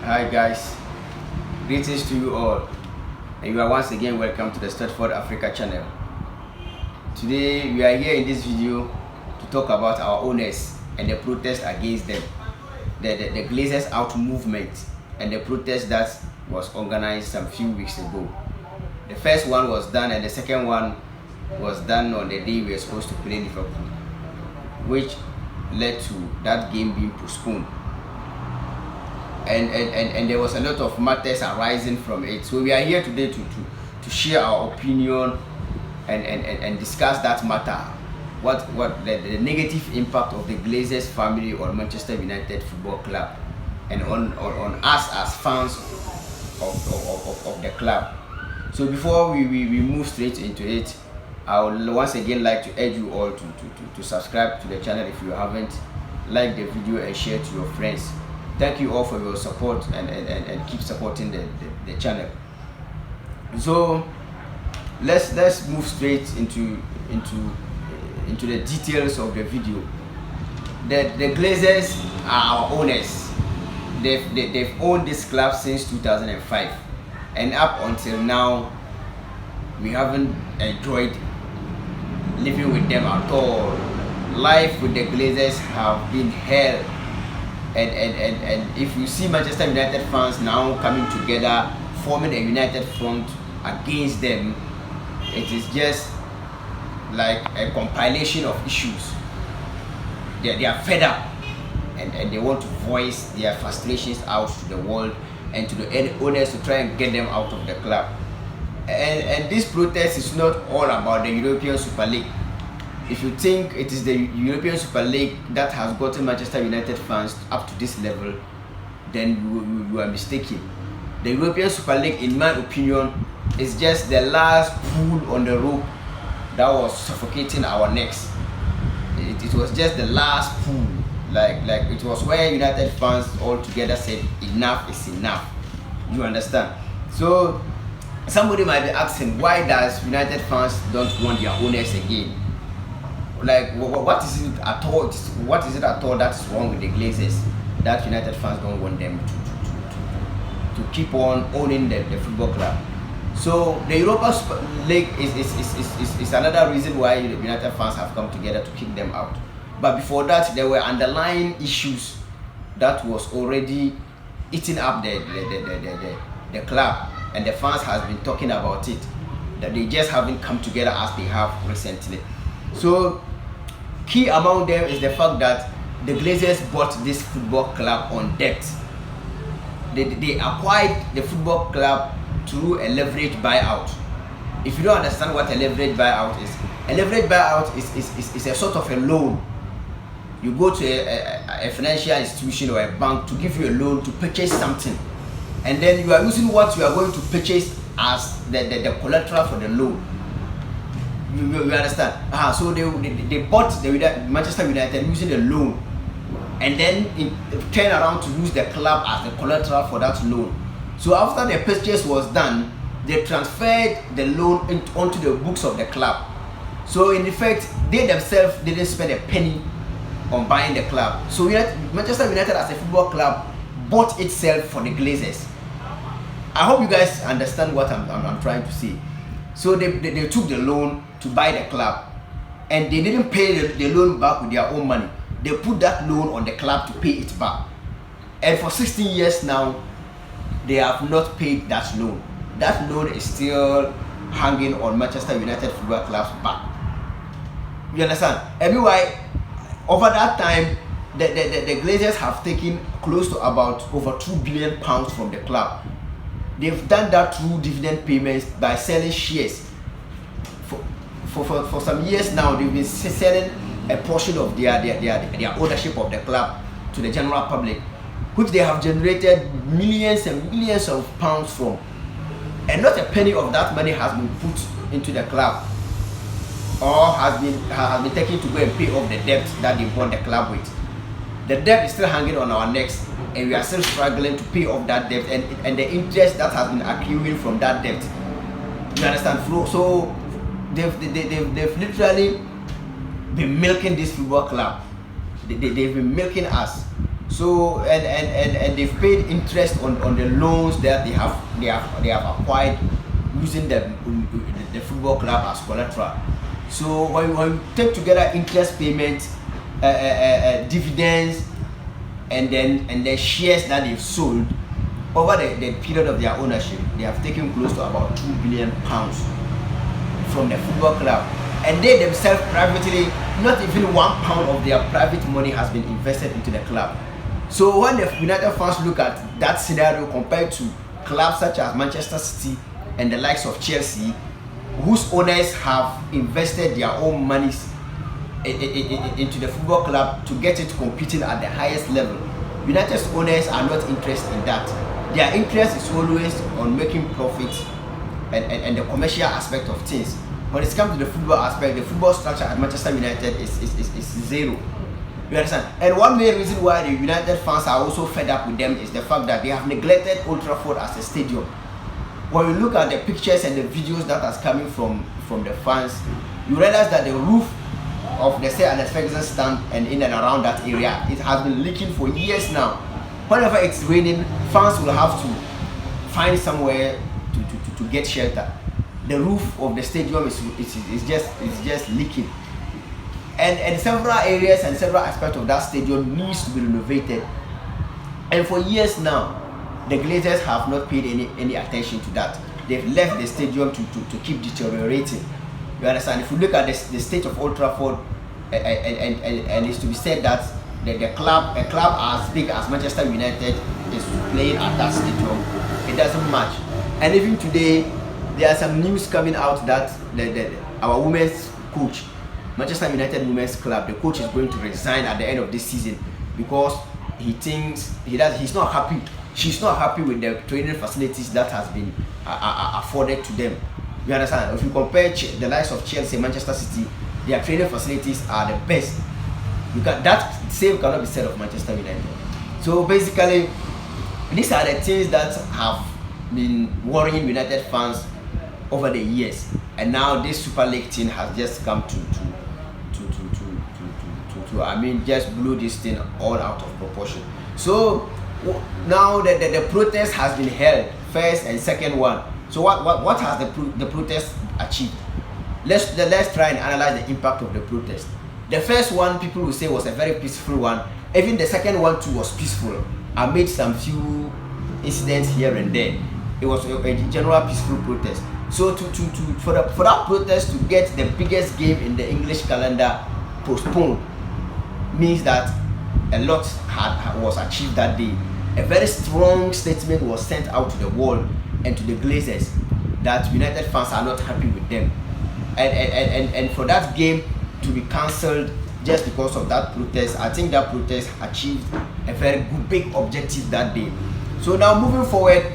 Hi guys, greetings to you all, and you are once again welcome to the Stratford Africa channel. Today we are here in this video to talk about our owners and the protest against them, the Glazers Out Movement, and the protest that was organized some few weeks ago. The first one was done and the second one was done on the day we were supposed to play Liverpool, which led to that game being postponed. And there was a lot of matters arising from it. So we are here today to share our opinion and discuss that matter. What the negative impact of the Glazers family on Manchester United Football Club and on us as fans of the club. So before we move straight into it, I would once again like to urge you all to subscribe to the channel if you haven't, like the video and share to your friends. Thank you all for your support and keep supporting the channel. So let's move straight into the details of the video. The Glazers are our owners. They've owned this club since 2005, and up until now we haven't enjoyed living with them at all. Life with the Glazers have been hell. And if you see Manchester United fans now coming together, forming a united front against them, it is just like a compilation of issues. They are fed up and they want to voice their frustrations out to the world and to the owners to try and get them out of the club. And this protest is not all about the European Super League. If you think it is the European Super League that has gotten Manchester United fans up to this level, then you are mistaken. The European Super League, in my opinion, is just the last pull on the rope that was suffocating our necks. It was just the last pull. Like it was where United fans all together said enough is enough. You understand? So somebody might be asking, why does United fans don't want their owners again? Like, what is it at all? What is it at all that's wrong with the Glazers that United fans don't want them to keep on owning the football club? So the Europa League is another reason why United fans have come together to kick them out. But before that, there were underlying issues that was already eating up the club, and the fans has been talking about it, that they just haven't come together as they have recently. So key among them is the fact that the Glazers bought this football club on debt. They acquired the football club through a leverage buyout. If you don't understand what a leverage buyout is a sort of a loan. You go to a financial institution or a bank to give you a loan to purchase something, and then you are using what you are going to purchase as the collateral for the loan. You understand? So they bought the Manchester United using a loan, and then turn around to use the club as the collateral for that loan. So after the purchase was done, they transferred the loan onto the books of the club. So in effect, they themselves didn't spend a penny on buying the club. So Manchester United as a football club bought itself for the Glazers. I hope you guys understand what I'm trying to say. So they took the loan to buy the club, and they didn't pay the loan back with their own money. They put that loan on the club to pay it back. And for 16 years now, they have not paid that loan. That loan is still hanging on Manchester United Football Club's back. You understand? Anyway, over that time, the Glazers have taken close to about over £2 billion from the club. They've done that through dividend payments by selling shares. For some years now, they've been selling a portion of their ownership of the club to the general public, which they have generated millions and millions of pounds from. And not a penny of that money has been put into the club, or has been taken to go and pay off the debt that they bought the club with. The debt is still hanging on our necks, and we are still struggling to pay off that debt and the interest that has been accruing from that debt. You understand? So they've literally been milking this football club. They've been milking us. So and they've paid interest on the loans that they have acquired using the football club as collateral. So when you take together interest payments, dividends, and then shares that they've sold over the period of their ownership, they have taken close to about £2 billion from the football club, and they themselves privately, not even £1 of their private money has been invested into the club. So when the United fans look at that scenario compared to clubs such as Manchester City and the likes of Chelsea, whose owners have invested their own monies into the football club to get it competing at the highest level, United's owners are not interested in that. Their interest is always on making profits and the commercial aspect of things. When it comes to the football aspect, the football structure at Manchester United is zero. You understand? And one main reason why the United fans are also fed up with them is the fact that they have neglected Old Trafford as a stadium. When you look at the pictures and the videos that are coming from the fans, you realize that the roof of the Sir Alex Ferguson stand and in and around that area, it has been leaking for years now. Whenever it's raining, fans will have to find somewhere to get shelter. The roof of the stadium is just leaking, and several areas and several aspects of that stadium needs to be renovated. And for years now, the Glazers have not paid any attention to that. They've left the stadium to keep deteriorating. You understand? If you look at the state of Old Trafford, and it's to be said that a club as big as Manchester United is playing at that stadium, it doesn't match. And even today, there are some news coming out that our women's coach, Manchester United Women's Club, the coach is going to resign at the end of this season because he thinks he's not happy. She's not happy with the training facilities that has been afforded to them. You understand? If you compare the likes of Chelsea and Manchester City, their training facilities are the best. That same cannot be said of Manchester United. So basically, these are the things that have been worrying United fans over the years, and now this Super League thing has just come to just blew this thing all out of proportion. So now the protest has been held, first and second one. So what has the protest achieved? Let's try and analyze the impact of the protest. The first one, people will say, was a very peaceful one. Even the second one too was peaceful, amid some few incidents here and there. It was a general peaceful protest. So for that protest to get the biggest game in the English calendar postponed means that a lot was achieved that day. A very strong statement was sent out to the world and to the Glazers that United fans are not happy with them, and for that game to be cancelled just because of that protest, I think that protest achieved a very good big objective that day. So now moving forward,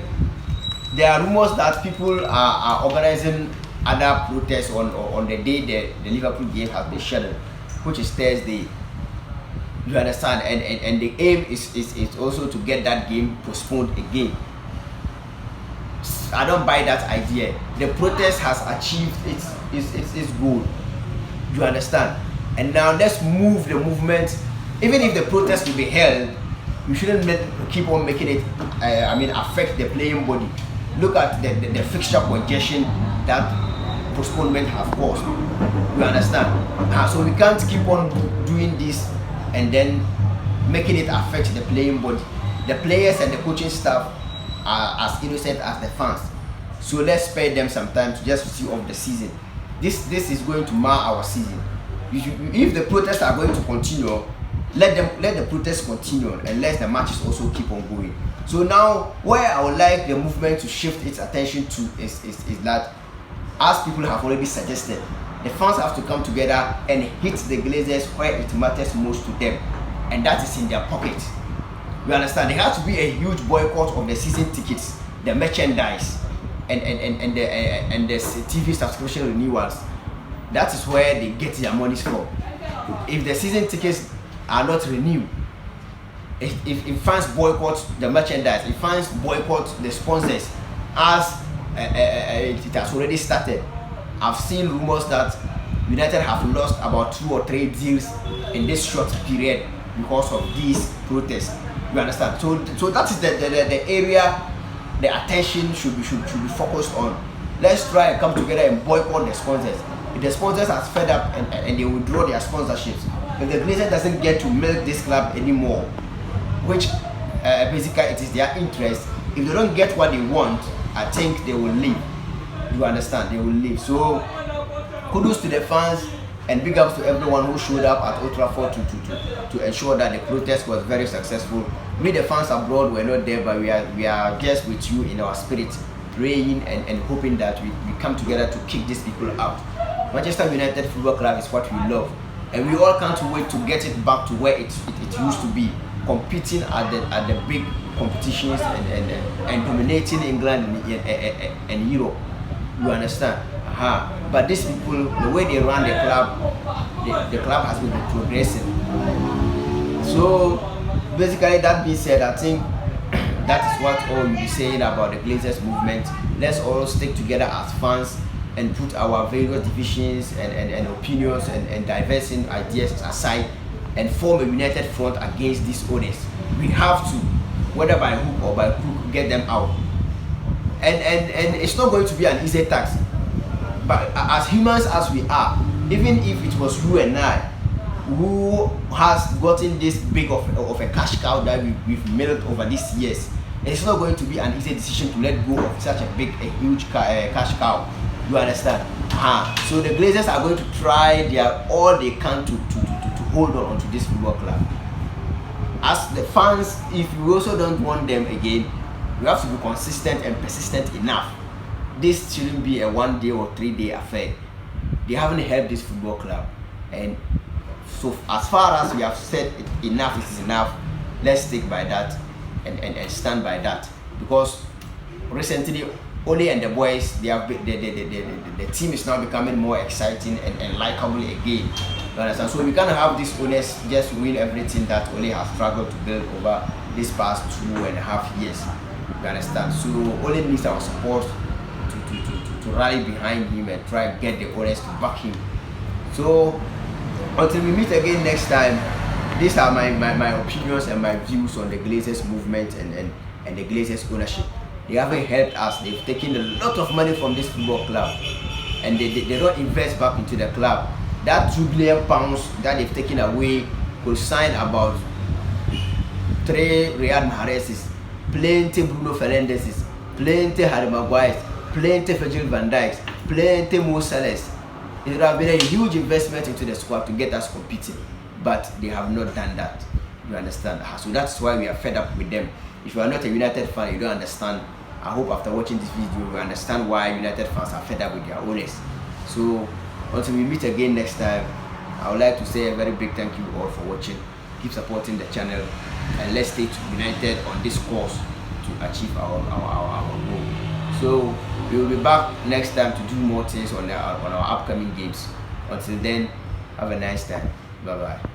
there are rumors that people are organizing other protests on the day the Liverpool game has been scheduled, which is Thursday. You understand? And the aim is also to get that game postponed again. I don't buy that idea. The protest has achieved its goal. You understand? And now let's move the movement. Even if the protest will be held, you shouldn't keep on making it affect the playing body. Look at the fixture congestion that postponement has caused. You understand? So we can't keep on doing this and then making it affect the playing body. The players and the coaching staff are as innocent as the fans. So let's spare them some time to just see off the season. This is going to mar our season. If the protests are going to continue, let the protests continue and let the matches also keep on going. So now, where I would like the movement to shift its attention to is that, as people have already suggested, the fans have to come together and hit the Glazers where it matters most to them, and that is in their pocket. You understand? There has to be a huge boycott of the season tickets, the merchandise, and the TV subscription renewals. That is where they get their monies from. If the season tickets are not renewed, if fans boycott the merchandise, if fans boycott the sponsors, as it has already started. I've seen rumors that United have lost about 2 or 3 deals in this short period because of these protests. You understand? So that is the area the attention should be focused on. Let's try and come together and boycott the sponsors. If the sponsors are fed up and they withdraw their sponsorships, if the Glazers doesn't get to milk this club anymore, which basically it is their interest, if they don't get what they want, I think they will leave. You understand? They will leave. So kudos to the fans and big ups to everyone who showed up at Old Trafford to ensure that the protest was very successful. We the fans abroad were not there, but we are just with you in our spirit, praying and hoping that we come together to kick these people out. Manchester United Football Club is what we love, and we all can't wait to get it back to where it used to be, competing at the big competitions and dominating England and Europe. You understand? But these people, the way they run the club, the club has been progressing. So basically, that being said, I think that is what all you'll be saying about the Glazers movement. Let's all stick together as fans and put our various divisions and opinions and diverging ideas aside and form a united front against these owners. We have to, whether by hook or by crook, get them out. And it's not going to be an easy task. But as humans as we are, even if it was you and I who has gotten this big of a cash cow that we've milked over these years, it's not going to be an easy decision to let go of such a huge cash cow. You understand? So the Glazers are going to try all they can to hold on to this football club. As the fans, if you also don't want them again, you have to be consistent and persistent enough. This shouldn't be a 1 day or 3 day affair. They haven't helped this football club, and so as far as we have said enough is enough, let's stick by that and stand by that. Because recently, Ole and the boys, the team is now becoming more exciting and likable again. You understand? So we can't have these owners just win everything that Ole has struggled to build over this past 2.5 years. You understand? So Ole needs our support to rally behind him and try and get the owners to back him. So until we meet again next time, these are my opinions and my views on the Glazers movement and the Glazers ownership. They haven't helped us. They've taken a lot of money from this football club, and they don't invest back into the club. That £2 billion that they've taken away could sign about 3 Riyad Mahrez's, plenty Bruno Fernandes's, plenty Harry Maguire's, plenty Virgil van Dijk's, plenty Mo Salah's. It would have been a huge investment into the squad to get us competing, but they have not done that. You understand? So that's why we are fed up with them. If you are not a United fan, you don't understand. I hope after watching this video, you understand why United fans are fed up with their owners. So until we meet again next time, I would like to say a very big thank you all for watching. Keep supporting the channel, and let's stay united on this course to achieve our goal. So we will be back next time to do more things on our upcoming games. Until then, have a nice time. Bye bye.